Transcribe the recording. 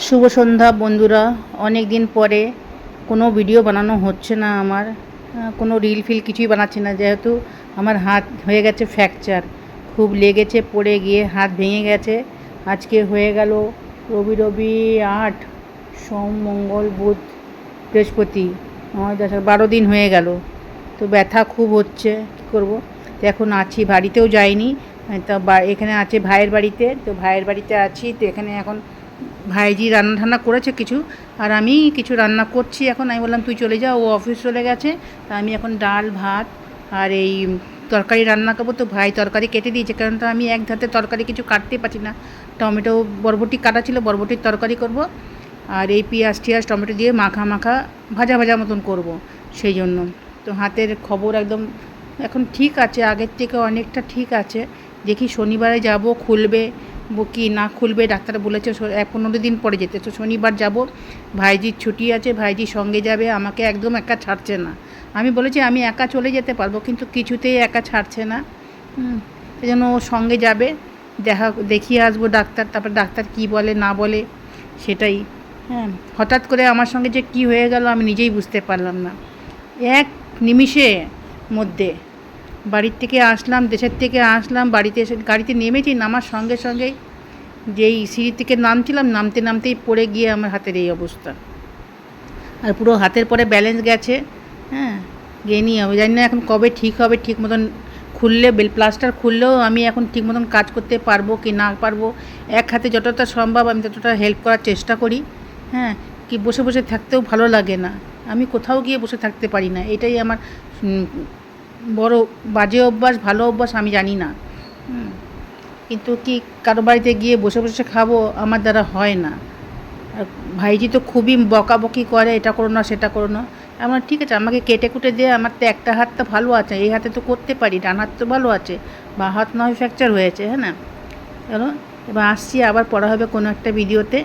শুভ সন্ধ্যা বন্ধুরা। অনেক দিন পরে কোনো ভিডিও বানানো হচ্ছে না আমার, কোনো রিল ফিল কিছুই বানাচ্ছি না, যেহেতু আমার হাত হয়ে গেছে ফ্র্যাকচার, খুব লেগেছে, পড়ে গিয়ে হাত ভেঙে গেছে। আজকে হয়ে গেল রবি 8, সোম মঙ্গল বুধ বৃহস্পতি, 9 10 12 দিন হয়ে গেল। তো ব্যথা খুব হচ্ছে, কী করবো। তো এখন আছি, বাড়িতেও যাইনি, তা এখানে আছে ভাইয়ের বাড়িতে। তো ভাইয়ের বাড়িতে আছি, তো এখানে এখন ভাইজি রান্না ঠান্না করেছে কিছু, আর আমি কিছু রান্না করছি। এখন আমি বললাম তুই চলে যা, ও অফিস চলে গেছে। তা আমি এখন ডাল ভাত আর এই তরকারি রান্না করবো। তো ভাই তরকারি কেটে দিয়েছে, কারণ তো আমি এক ধাতে তরকারি কিছু কাটতে পারছি না। টমেটো বরবটি কাটা ছিল, বরবটির তরকারি করব, আর এই পেঁয়াজ টিয়াজ টমেটো দিয়ে মাখা মাখা ভাজা ভাজা মতন করব, সেই জন্য। তো হাতের খবর একদম এখন ঠিক আছে, আগের থেকে অনেকটা ঠিক আছে। দেখি শনিবারে যাব, খুলবে কি না খুলবে, ডাক্তার বলেছে 15 দিন পরে যেতে। তো শনিবার যাব, ভাইজির ছুটি আছে, ভাইজির সঙ্গে যাবে, আমাকে একদম একা ছাড়ছে না। আমি বলেছি আমি একা চলে যেতে পারবো, কিন্তু কিছুতেই একা ছাড়ছে না। সেই জন্য ও সঙ্গে যাবে, দেখিয়ে আসবো ডাক্তার, তারপর ডাক্তার কি বলে না বলে সেটাই। হ্যাঁ, হঠাৎ করে আমার সঙ্গে যে কি হয়ে গেল আমি নিজেই বুঝতে পারলাম না। এক নিমিষে মধ্যে বাড়ির থেকে আসলাম, দেশের থেকে আসলাম, বাড়িতে এসে গাড়িতে নেমেছি, নামার সঙ্গে সঙ্গেই যেই সিঁড়ি থেকে নামছিলাম, নামতে নামতেই পড়ে গিয়ে আমার হাতের এই অবস্থা। আর পুরো হাতের পরে ব্যালেন্স গেছে। হ্যাঁ, জ্ঞানই আমি জানি না এখন কবে ঠিক হবে, ঠিক মতন খুললে প্লাস্টার খুললেও আমি এখন ঠিক মতন কাজ করতে পারবো কি না পারবো। এক হাতে যতটা সম্ভব আমি ততটা হেল্প করার চেষ্টা করি। হ্যাঁ, কি বসে বসে থাকতেও ভালো লাগে না, আমি কোথাও গিয়ে বসে থাকতে পারি না, এটাই আমার বড় বাজে অভ্যাস, ভালো অভ্যাস আমি জানি না। কিন্তু কি কারো বাড়িতে গিয়ে বসে বসে খাবো, আমার দ্বারা হয় না। আর ভাইজি তো খুবই বকাবকি করে, এটা করো না সেটা করো না। আমার ঠিক আছে, আমাকে কেটে কুটে দিয়ে, আমার তো একটা হাত তো ভালো আছে, এই হাতে তো করতে পারি, ডান হাত তো ভালো আছে, বা হাত নয় ফ্র্যাকচার হয়েছে। হ্যাঁ না, চলো এবার আসছি, আবার পড়া হবে কোনো একটা ভিডিওতে।